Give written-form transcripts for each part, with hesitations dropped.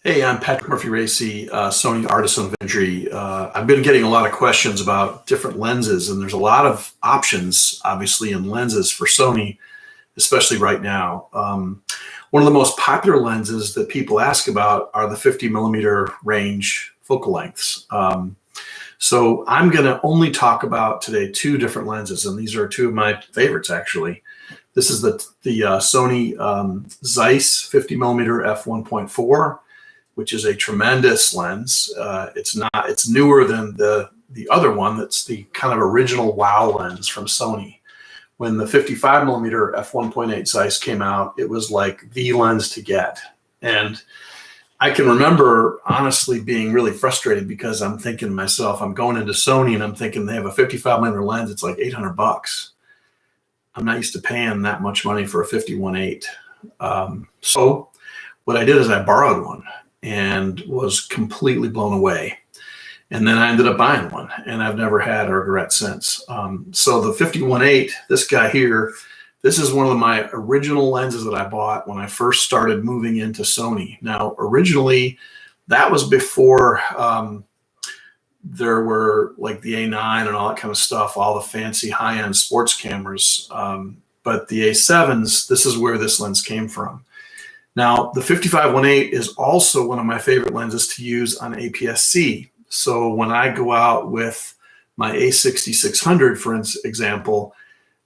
Hey, I'm Patrick Murphy-Racy, Sony Artisan of Imagery. I've been getting a lot of questions about different lenses, and there's a lot of options, obviously, in lenses for Sony, especially right now. One of the most popular lenses that people ask about are the 50mm range focal lengths. So I'm going to only talk about today two different lenses, and these are two of my favorites, actually. This is the Sony Zeiss 50mm f1.4. which is a tremendous lens. It's newer than the other one that's the kind of original wow lens from Sony. When the 55mm f1.8 Zeiss came out, it was like the lens to get. And I can remember honestly being really frustrated because I'm thinking to myself, I'm going into Sony and I'm thinking they have a 55mm lens, it's like 800 bucks. I'm not used to paying that much money for a 51.8. So what I did is I borrowed one and was completely blown away. And then I ended up buying one, and I've never had a regret since. So the 51.8, this guy here, this is one of my original lenses that I bought when I first started moving into Sony. Now, originally, that was before there were like the A9 and all that kind of stuff, all the fancy high-end sports cameras. But the A7s, this is where this lens came from. Now, the 55.8 is also one of my favorite lenses to use on APS-C. So when I go out with my A6600, for example,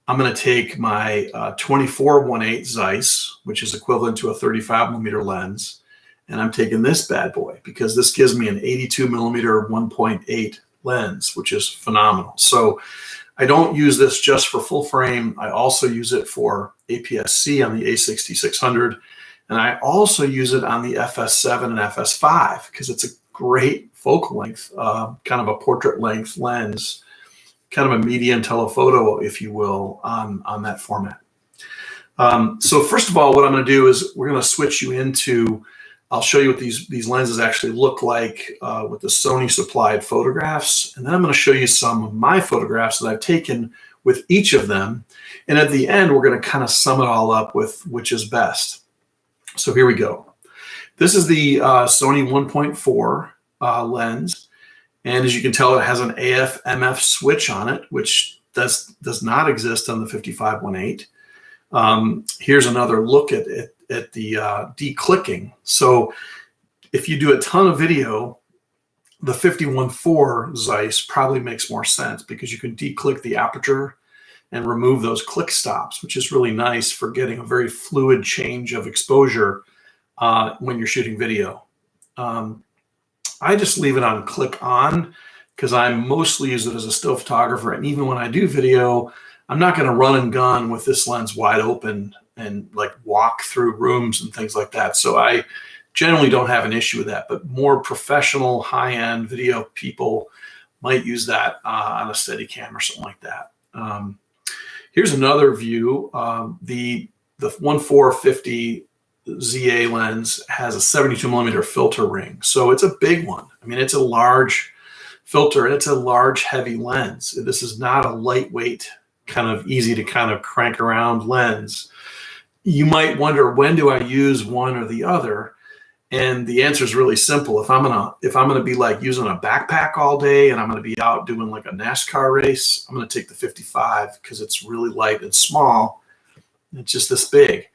I'm going to take my 24-1.8 Zeiss, which is equivalent to a 35mm lens, and I'm taking this bad boy because this gives me an 82mm 1.8 lens, which is phenomenal. So I don't use this just for full frame. I also use it for APS-C on the A6600. And I also use it on the FS7 and FS5 because it's a great focal length, kind of a portrait length lens, kind of a medium telephoto, if you will, on that format. So first of all, what I'm going to do is we're going to switch you into, I'll show you what these lenses actually look like with the Sony supplied photographs. And then I'm going to show you some of my photographs that I've taken with each of them. And at the end, we're going to kind of sum it all up with which is best. So here we go. This is the Sony 1.4 lens. And as you can tell, it has an AF/MF switch on it, which does not exist on the 55.8. Here's another look at the declicking. So if you do a ton of video, the 51.4 Zeiss probably makes more sense because you can declick the aperture and remove those click stops, which is really nice for getting a very fluid change of exposure when you're shooting video. I just leave it on click on because I mostly use it as a still photographer. And even when I do video, I'm not going to run and gun with this lens wide open and like walk through rooms and things like that. So I generally don't have an issue with that, but more professional high-end video people might use that on a Steadicam or something like that. Here's another view. The 1.4 ZA lens has a 72mm filter ring. So it's a big one. I mean, it's a large filter and it's a large, heavy lens. This is not a lightweight, kind of easy to kind of crank around lens. You might wonder, when do I use one or the other? And the answer is really simple. If I'm gonna be like using a backpack all day and I'm gonna be out doing like a NASCAR race, I'm gonna take the 55 because it's really light and small. It's just this big.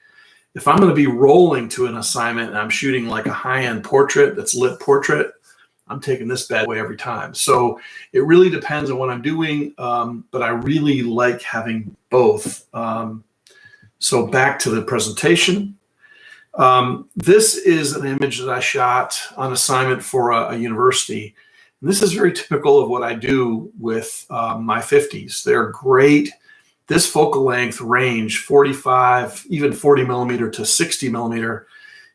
If I'm gonna be rolling to an assignment and I'm shooting like a high-end portrait that's lit portrait, I'm taking this bad boy every time. So it really depends on what I'm doing, but I really like having both. So back to the presentation. This is an image that I shot on assignment for a university. And this is very typical of what I do with my 50s. They're great. This focal length range, 45, even 40mm to 60mm,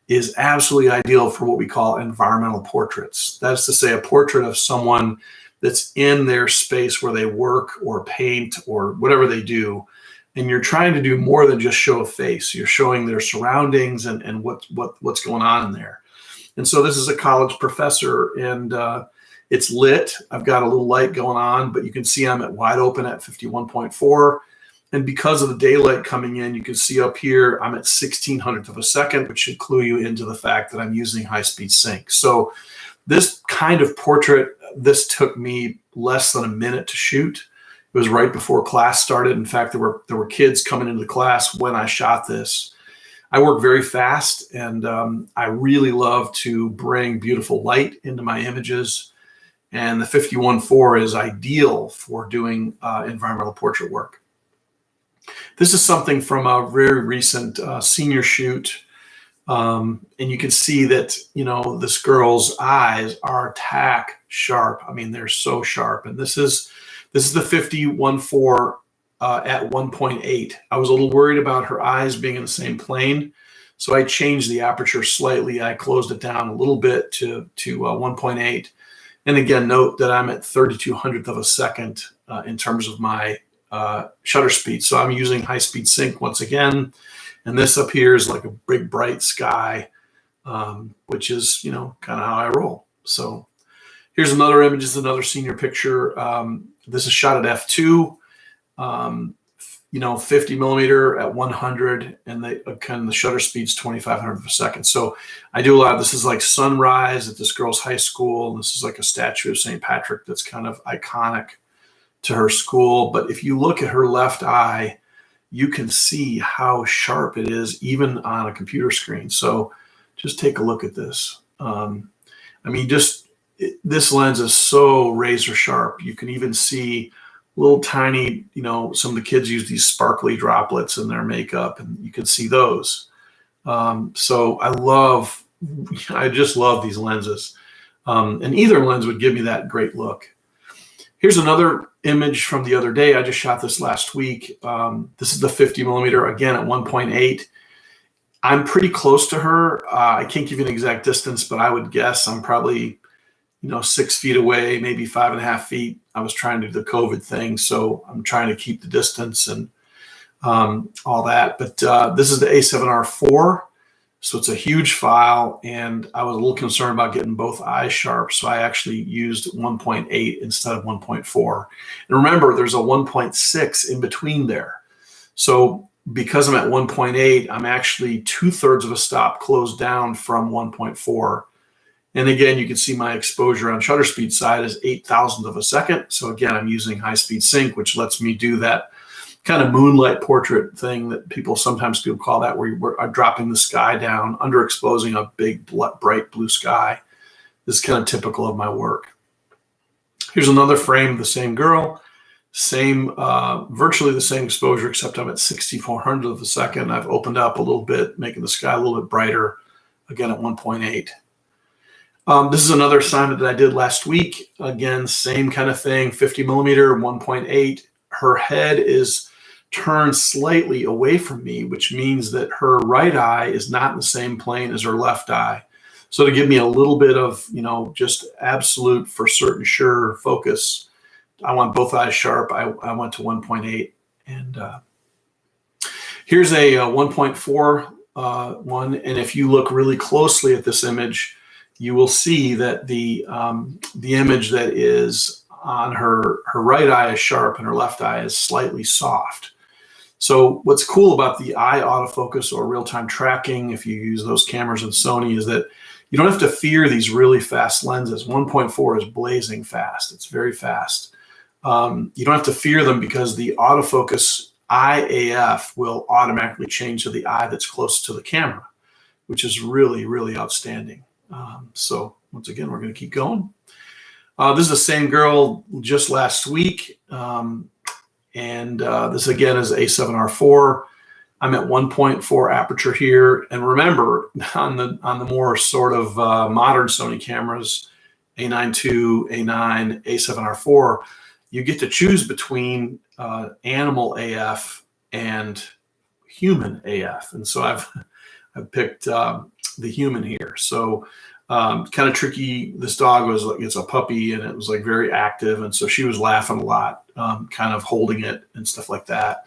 is absolutely ideal for what we call environmental portraits. That's to say a portrait of someone that's in their space where they work or paint or whatever they do. And you're trying to do more than just show a face. You're showing their surroundings and what's going on in there. And so this is a college professor, and it's lit. I've got a little light going on, but you can see I'm at wide open at 51.4. And because of the daylight coming in, you can see up here, I'm at 1600th of a second, which should clue you into the fact that I'm using high-speed sync. So this kind of portrait, this took me less than a minute to shoot. It was right before class started. In fact, there were kids coming into the class when I shot this. I work very fast, and I really love to bring beautiful light into my images. And the 51.4 is ideal for doing environmental portrait work. This is something from a very recent senior shoot. And you can see that, you know, this girl's eyes are tack sharp. I mean, they're so sharp. And this is the 51.4 at 1.8. I was a little worried about her eyes being in the same plane, so I changed the aperture slightly. I closed it down a little bit to 1.8. And again, note that I'm at 3200th of a second in terms of my shutter speed. So I'm using high-speed sync once again. And this up here is like a big bright sky, which is, you know, kind of how I roll. So here's another image. This is another senior picture. This is shot at f2, you know, 50mm at 100, and the shutter speed's 2500th of a second. So I do a lot of this. Is like sunrise at this girl's high school. This is like a statue of St. Patrick that's kind of iconic to her school. But if you look at her left eye, you can see how sharp it is even on a computer screen. So just take a look at this. I mean, this lens is so razor sharp. You can even see little tiny, you know, some of the kids use these sparkly droplets in their makeup, and you can see those. So I just love these lenses. And either lens would give me that great look. Here's another image from the other day. I just shot this last week. This is the 50mm, again at 1.8. I'm pretty close to her. I can't give you an exact distance, but I would guess I'm probably, you know, 6 feet away, maybe 5.5 feet. I was trying to do the COVID thing, so I'm trying to keep the distance and all that. But this is the A7R4. So it's a huge file, and I was a little concerned about getting both eyes sharp, so I actually used 1.8 instead of 1.4. And remember, there's a 1.6 in between there. So because I'm at 1.8, I'm actually 2/3 of a stop closed down from 1.4. And again, you can see my exposure on shutter speed side is 8,000th of a second. So again, I'm using high-speed sync, which lets me do that kind of moonlight portrait thing that sometimes people call that, where you are dropping the sky down, underexposing a big bright blue sky. This is kind of typical of my work. Here's another frame of the same girl, virtually the same exposure, except I'm at 6400th of a second. I've opened up a little bit, making the sky a little bit brighter, again at 1.8. This is another assignment that I did last week. Again, same kind of thing, 50mm, 1.8. Her head is turned slightly away from me, which means that her right eye is not in the same plane as her left eye. So to give me a little bit of, you know, just absolute for certain sure focus, I want both eyes sharp. I went to 1.8. And here's a 1.4 one. And if you look really closely at this image, you will see that the image that is on her right eye is sharp and her left eye is slightly soft. So what's cool about the eye autofocus or real-time tracking, if you use those cameras in Sony, is that you don't have to fear these really fast lenses. 1.4 is blazing fast. It's very fast. You don't have to fear them because the autofocus eye AF will automatically change to the eye that's close to the camera, which is really, really outstanding. So once again, we're going to keep going. This is the same girl just last week. This again is A7R4. I'm at 1.4 aperture here. And remember, on the more sort of modern Sony cameras, A9 II, A9, A7R4, you get to choose between animal AF and human AF. And so I've picked the human here. So kind of tricky. This dog was like, it's a puppy, and it was like very active, and so she was laughing a lot, kind of holding it and stuff like that.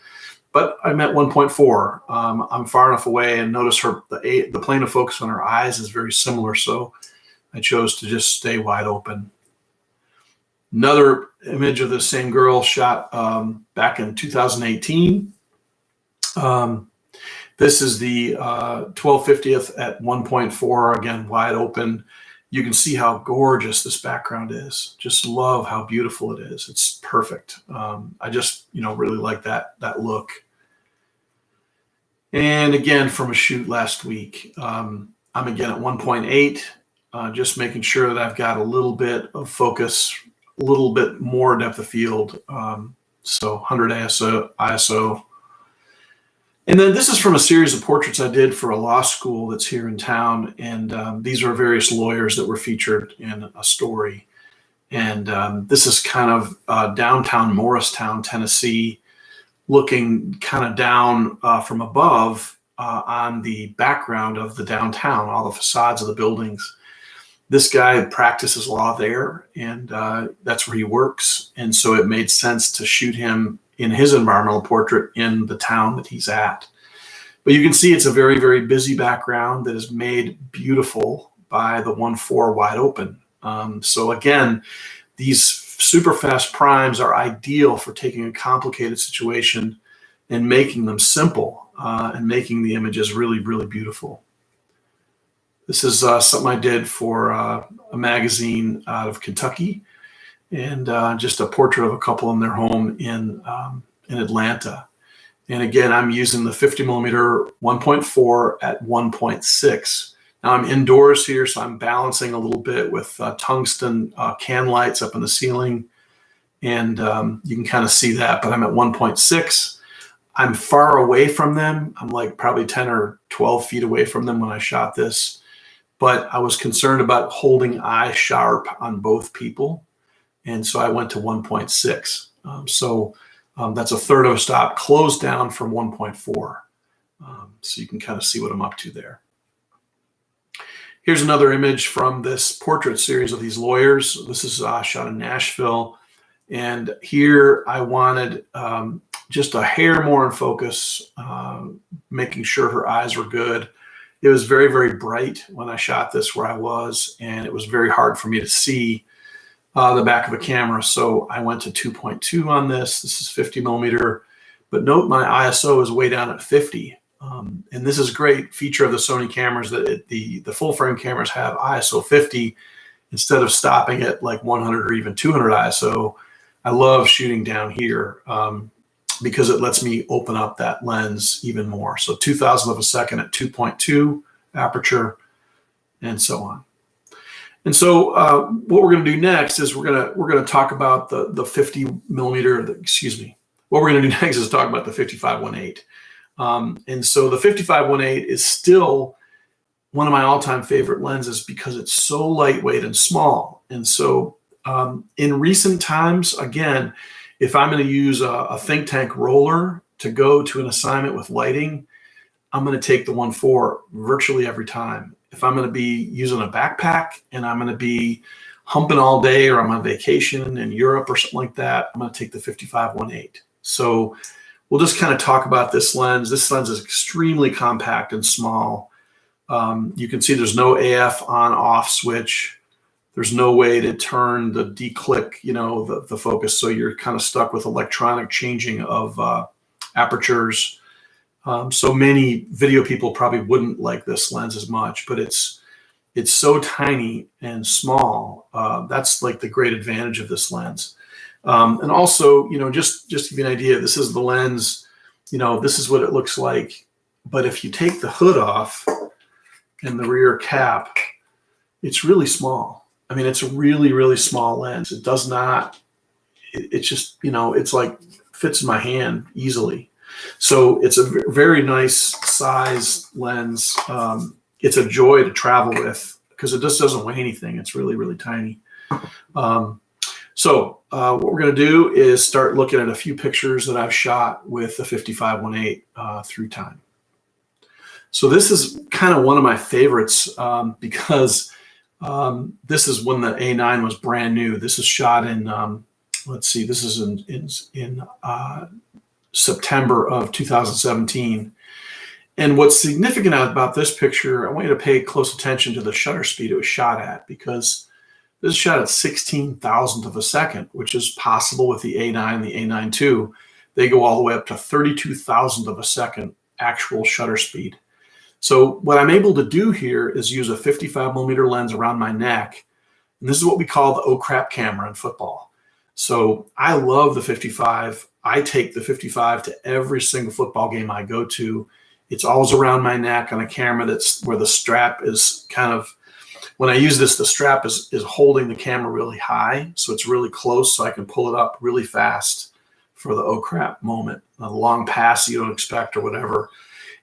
But I'm at 1.4. I'm far enough away, and notice the plane of focus on her eyes is very similar, so I chose to just stay wide open. Another image of the same girl shot back in 2018. This is the 1250th at 1.4, again, wide open. You can see how gorgeous this background is. Just love how beautiful it is. It's perfect. I just, really like that look. And again, from a shoot last week, I'm again at 1.8, just making sure that I've got a little bit of focus, a little bit more depth of field. So 100 ISO. And then this is from a series of portraits I did for a law school that's here in town. And these are various lawyers that were featured in a story. And this is kind of downtown Morristown, Tennessee, looking kind of down from above on the background of the downtown, all the facades of the buildings. This guy practices law there, and that's where he works. And so it made sense to shoot him in his environmental portrait in the town that he's at. But you can see it's a very, very busy background that is made beautiful by the 1.4 wide open. So again, these super fast primes are ideal for taking a complicated situation and making them simple and making the images really, really beautiful. This is something I did for a magazine out of Kentucky, and just a portrait of a couple in their home in Atlanta. And again, I'm using the 50mm 1.4 at 1.6. Now I'm indoors here, so I'm balancing a little bit with tungsten can lights up in the ceiling. And you can kind of see that, but I'm at 1.6. I'm far away from them. I'm like probably 10 or 12 feet away from them when I shot this. But I was concerned about holding eye sharp on both people. And so I went to 1.6. So that's a third of a stop, closed down from 1.4. So you can kind of see what I'm up to there. Here's another image from this portrait series of these lawyers. This is shot in Nashville. And here I wanted just a hair more in focus, making sure her eyes were good. It was very, very bright when I shot this where I was, and it was very hard for me to see the back of a camera. So I went to 2.2 on this. This is 50mm, but note my ISO is way down at 50. And this is a great feature of the Sony cameras that the full frame cameras have ISO 50 instead of stopping at like 100 or even 200 ISO. I love shooting down here because it lets me open up that lens even more. So 2,000th of a second at 2.2 aperture, and so on. And so what we're going to do next is we're going to talk about the 50mm. Excuse me. What we're going to do next is talk about the 55-1.8. And so the 55-1.8 is still one of my all-time favorite lenses because it's so lightweight and small. And so in recent times, again, if I'm going to use a think tank roller to go to an assignment with lighting, I'm going to take the 1.4 virtually every time. If I'm going to be using a backpack and I'm going to be humping all day, or I'm on vacation in Europe or something like that, I'm going to take the 55-1.8. So we'll just kind of talk about this lens. This lens is extremely compact and small. You can see there's no AF on-off switch. There's no way to turn the declick, the focus. So you're kind of stuck with electronic changing of apertures. So many video people probably wouldn't like this lens as much, but it's so tiny and small. That's like the great advantage of this lens. And also, just to give you an idea, this is the lens, this is what it looks like. But if you take the hood off and the rear cap, it's really small. I mean, it's a really, really small lens. It does not, it's just, it's like fits in my hand easily. So it's a very nice size lens. It's a joy to travel with because it just doesn't weigh anything. It's really, really tiny. So what we're going to do is start looking at a few pictures that I've shot with the 55-1.8 through time. So this is kind of one of my favorites because this is when the A9 was brand new. This is shot in, let's see, this is in September of 2017. And what's significant about this picture, I want you to pay close attention to the shutter speed it was shot at, because This is shot at 16,000th of a second, which is possible with the A9 and the A9 II. They go all the way up to 32,000th of a second actual shutter speed. So what I'm able to do here is use a 55mm lens around my neck. And this is what we call the oh crap camera in football. So I love the 55. I take the 55 to every single football game I go to. It's always around my neck on a camera that's where the strap is kind of, when I use this, the strap is holding the camera really high. So it's really close, so I can pull it up really fast for the oh crap moment, a long pass you don't expect or whatever.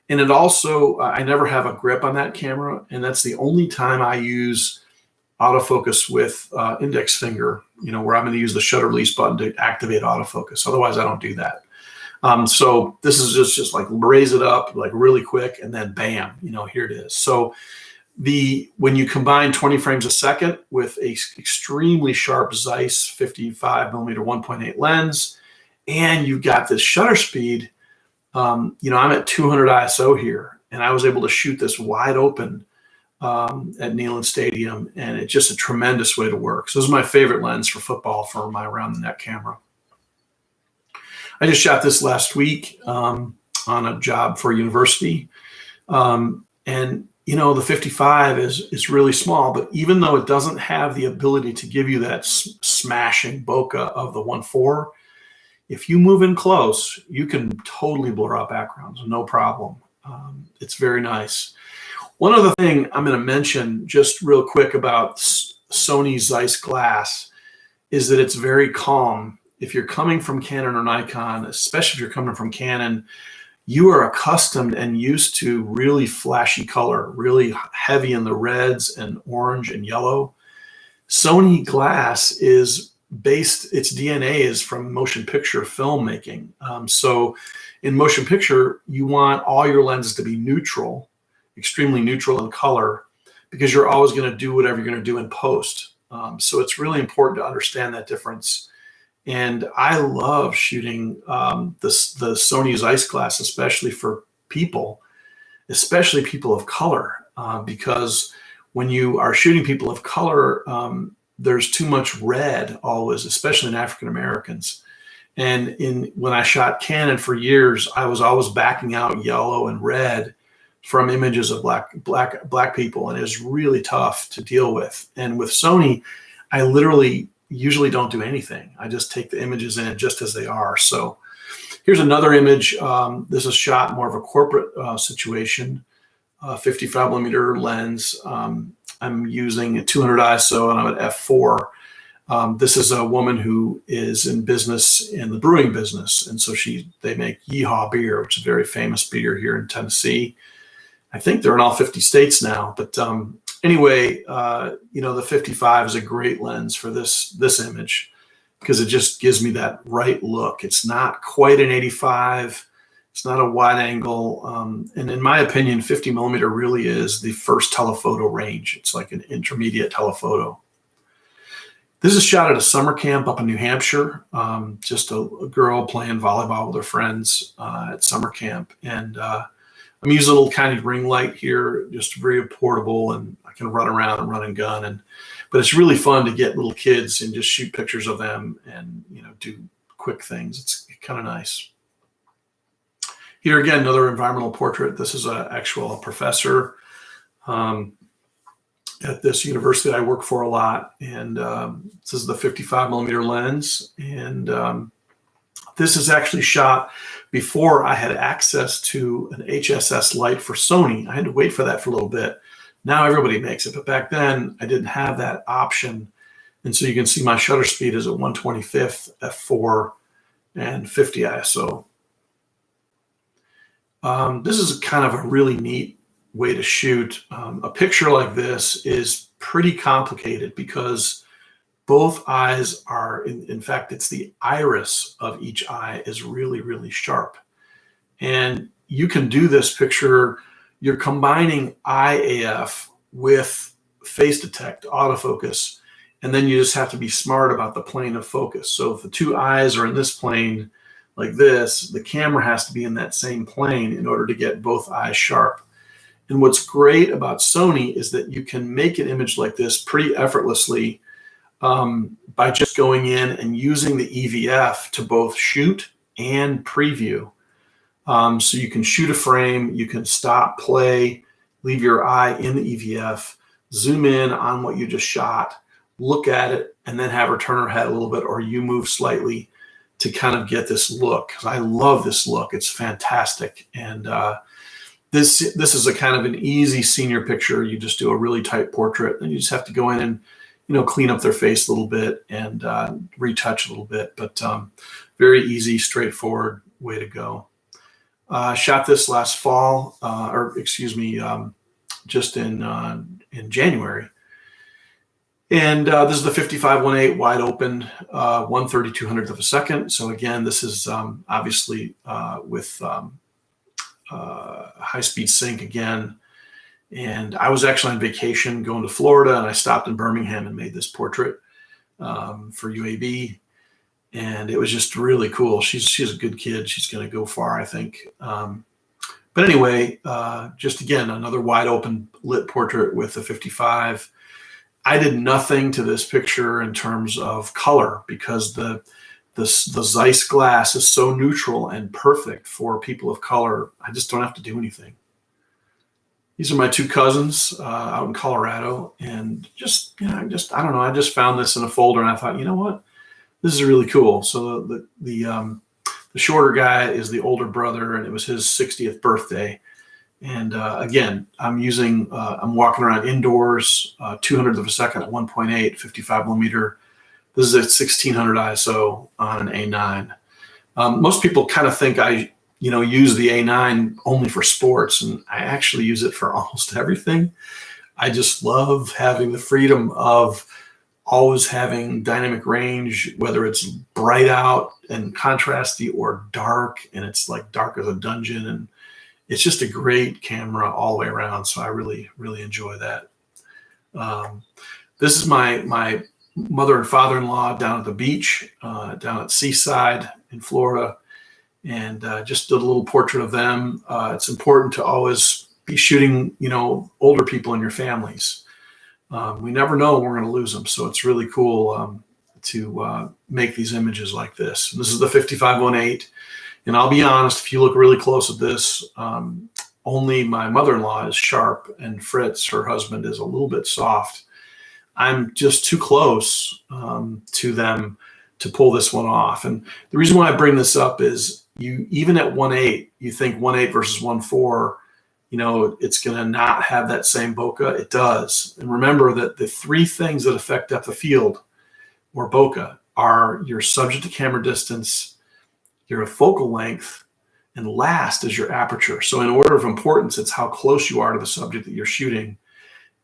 And it also, I never have a grip on that camera, and that's the only time I use autofocus with index finger, where I'm going to use the shutter release button to activate autofocus. Otherwise, I don't do that. So this is just like raise it up like really quick, and then bam, here it is. So when you combine 20 frames a second with a extremely sharp Zeiss 55mm 1.8 lens, and you've got this shutter speed, I'm at 200 ISO here, and I was able to shoot this wide open at Neyland Stadium, and it's just a tremendous way to work. So this is my favorite lens for football for my around the neck camera. I just shot this last week on a job for a university, and the 55 is really small, but even though it doesn't have the ability to give you that smashing bokeh of the 1.4, if you move in close, you can totally blur out backgrounds, no problem. It's very nice. One other thing I'm going to mention just real quick about Sony Zeiss glass is that it's very calm. If you're coming from Canon or Nikon, especially if you're coming from Canon, you are accustomed and used to really flashy color, really heavy in the reds and orange and yellow. Sony glass is based, its DNA is from motion picture filmmaking. So in motion picture, you want all your lenses to be neutral, extremely neutral in color, because you're always going to do whatever you're going to do in post. So it's really important to understand that difference. And I love shooting the Sony Zeiss glass, especially for people, especially people of color, because when you are shooting people of color, there's too much red always, especially in African Americans. And when I shot Canon for years, I was always backing out yellow and red from images of black people, and it was really tough to deal with. And with Sony, I literally usually don't do anything. I just take the images in just as they are. So here's another image. This is shot more of a corporate situation, 55mm lens. I'm using a 200 ISO, and I'm at f4. This is a woman who is in business, in the brewing business, and so they make Yeehaw beer, which is a very famous beer here in Tennessee. I think they're in all 50 states now, but anyway, the 55 is a great lens for this image because it just gives me that right look. It's not quite an 85. It's not a wide angle. And in my opinion, 50mm really is the first telephoto range. It's like an intermediate telephoto. This is shot at a summer camp up in New Hampshire. Just a girl playing volleyball with her friends at summer camp. And I'm using a little tiny ring light here, just very portable, and I can run around and run and gun. But it's really fun to get little kids and just shoot pictures of them and do quick things. It's kind of nice. Here again, another environmental portrait. This is a professor at this university I work for a lot, and this is the 55mm lens. And this is actually shot before I had access to an HSS light for Sony. I had to wait for that for a little bit. Now everybody makes it, but back then I didn't have that option. And so you can see my shutter speed is at 1/25 f4 and 50 ISO. This is kind of a really neat way to shoot. A picture like this is pretty complicated because both eyes are, in fact, it's the iris of each eye is really, really sharp. And you can do this picture, you're combining eye AF with face detect, autofocus, and then you just have to be smart about the plane of focus. So if the two eyes are in this plane like this, the camera has to be in that same plane in order to get both eyes sharp. And what's great about Sony is that you can make an image like this pretty effortlessly by just going in and using the EVF to both shoot and preview. So you can shoot a frame, you can stop, play, leave your eye in the EVF, zoom in on what you just shot, look at it, and then have her turn her head a little bit, or you move slightly to kind of get this look. I love this look. It's fantastic. And this is a kind of an easy senior picture. You just do a really tight portrait, and you just have to go in and, you know, clean up their face a little bit and retouch a little bit. But very easy, straightforward way to go. Shot this last fall, or excuse me, just in January. And this is the 55-1.8 wide open, 1/3200th of a second. So again, this is obviously with high-speed sync again. And I was actually on vacation going to Florida, and I stopped in Birmingham and made this portrait for UAB. And it was just really cool. She's a good kid. She's going to go far, I think. But anyway, just again, another wide open lit portrait with the 55. I did nothing to this picture in terms of color because the Zeiss glass is so neutral and perfect for people of color. I just don't have to do anything. These are my two cousins out in Colorado, and just, you know, I don't know. I just found this in a folder, and I thought, you know what, this is really cool. So the shorter guy is the older brother, and it was his 60th birthday. And again, I'm walking around indoors, 200th of a second at 1.8, 55mm. This is at 1600 ISO on an A9. Most people kind of think I, use the A9 only for sports, and I actually use it for almost everything. I just love having the freedom of always having dynamic range, whether it's bright out and contrasty or dark, and it's like dark as a dungeon. And it's just a great camera all the way around. So I really, really enjoy that. This is my mother and father-in-law down at the beach, down at Seaside in Florida. And just did a little portrait of them. It's important to always be shooting, older people in your families. We never know when we're going to lose them. So it's really cool to make these images like this. And this is the 55-1.8. And I'll be honest, if you look really close at this, only my mother-in-law is sharp, and Fritz, her husband, is a little bit soft. I'm just too close to them to pull this one off. And the reason why I bring this up is even at 1.8, you think 1.8 versus 1.4, it's going to not have that same bokeh. It does. And remember that the three things that affect depth of field or bokeh are your subject to camera distance, your focal length, and last is your aperture. So in order of importance, it's how close you are to the subject that you're shooting.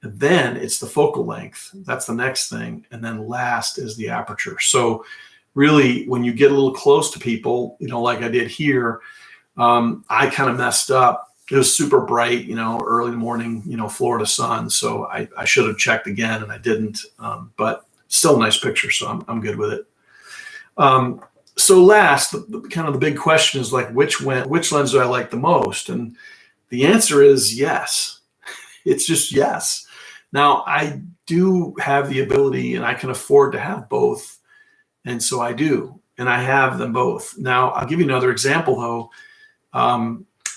And then it's the focal length. That's the next thing. And then last is the aperture. So really, when you get a little close to people, like I did here, I kind of messed up. It was super bright, early morning, Florida sun. So I should have checked again, and I didn't. But still a nice picture, so I'm good with it. So last, kind of the big question is like, which lens do I like the most? And the answer is yes. It's just yes. Now, I do have the ability, and I can afford to have both. And so I do, and I have them both. Now, I'll give you another example, though.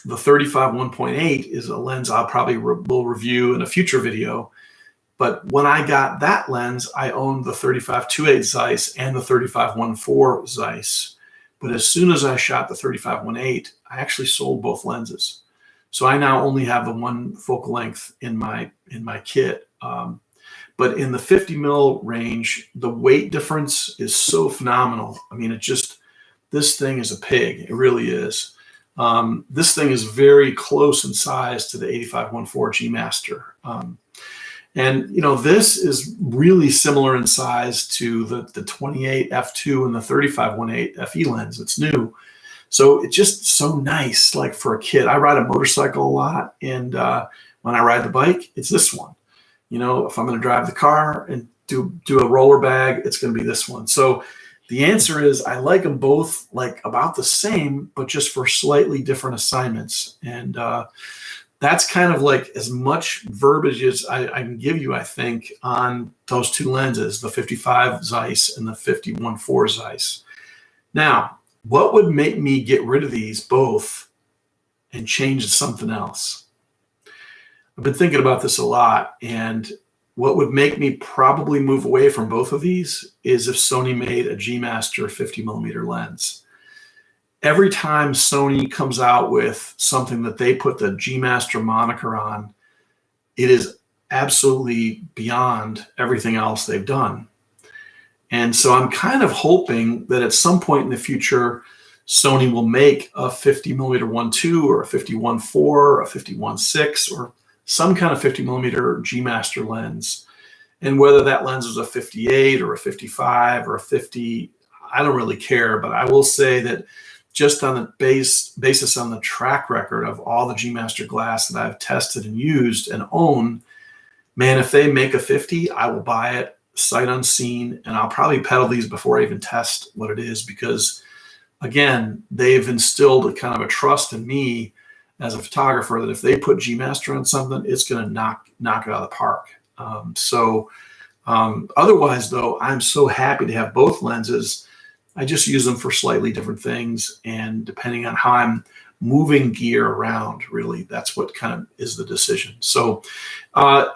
The 35-1.8 is a lens I'll probably will review in a future video. But when I got that lens, I owned the 35-2.8 Zeiss and the 35-1.4 Zeiss. But as soon as I shot the 35-1.8, I actually sold both lenses. So I now only have the one focal length in my kit. But in the 50mm range, the weight difference is so phenomenal. I mean, this thing is a pig. It really is. This thing is very close in size to the 85-1.4 G Master. And, this is really similar in size to the 28 f2 and the 35-1.8 FE lens. It's new. So it's just so nice, like for a kid. I ride a motorcycle a lot, and when I ride the bike, it's this one. If I'm going to drive the car and do a roller bag, it's going to be this one. So the answer is I like them both like about the same, but just for slightly different assignments. And that's kind of like as much verbiage as I can give you, I think, on those two lenses, the 55 Zeiss and the 51.4 Zeiss. Now, what would make me get rid of these both and change to something else? I've been thinking about this a lot, and what would make me probably move away from both of these is if Sony made a G Master 50mm lens. Every time Sony comes out with something that they put the G Master moniker on, it is absolutely beyond everything else they've done. And so I'm kind of hoping that at some point in the future, Sony will make a 50mm 1.2 or a 51.4 or a 51.6 or some kind of 50mm G Master lens. And whether that lens is a 58 or a 55 or a 50, I don't really care. But I will say that just on the basis on the track record of all the G Master glass that I've tested and used and own, man, if they make a 50, I will buy it sight unseen, and I'll probably pedal these before I even test what it is, because again, they've instilled a kind of a trust in me as a photographer that if they put G Master on something, it's going to knock it out of the park. Otherwise, though, I'm so happy to have both lenses. I just use them for slightly different things, and depending on how I'm moving gear around, really, that's what kind of is the decision. So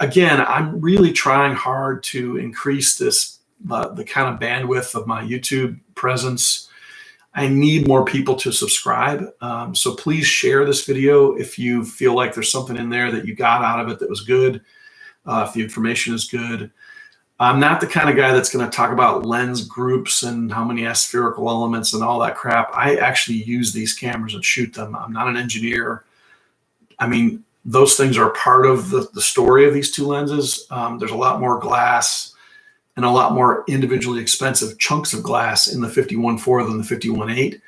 again, I'm really trying hard to increase this, the kind of bandwidth of my YouTube presence. I need more people to subscribe. So please share this video if you feel like there's something in there that you got out of it that was good, if the information is good. I'm not the kind of guy that's going to talk about lens groups and how many aspherical elements and all that crap. I actually use these cameras and shoot them. I'm not an engineer. I mean, those things are part of the story of these two lenses. There's a lot more glass and a lot more individually expensive chunks of glass in the 51.4 than the 51.8,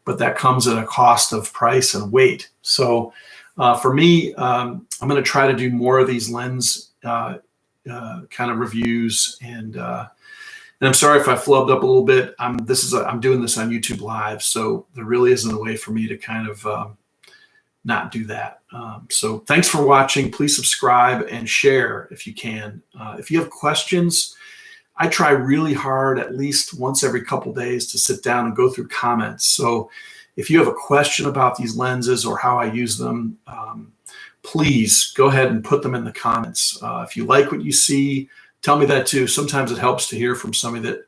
but that comes at a cost of price and weight. So for me, I'm going to try to do more of these lens kind of reviews, and I'm sorry if I flubbed up a little bit. I'm doing this on YouTube Live, so there really isn't a way for me to kind of not do that. So thanks for watching. Please subscribe and share if you can. If you have questions, I try really hard at least once every couple days to sit down and go through comments. So if you have a question about these lenses or how I use them, please go ahead and put them in the comments. If you like what you see, tell me that too. Sometimes it helps to hear from somebody that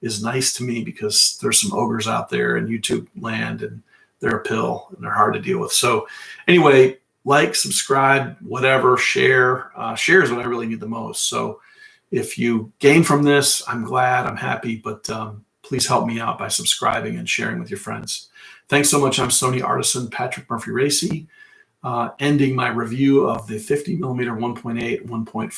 is nice to me, because there's some ogres out there in YouTube land, and they're a pill and they're hard to deal with. So anyway, like, subscribe, whatever, share. Share is what I really need the most. So if you gain from this, I'm glad, I'm happy, but please help me out by subscribing and sharing with your friends. Thanks so much. I'm Sony artisan Patrick Murphy Racy, ending my review of the 50mm 1.8, 1.4,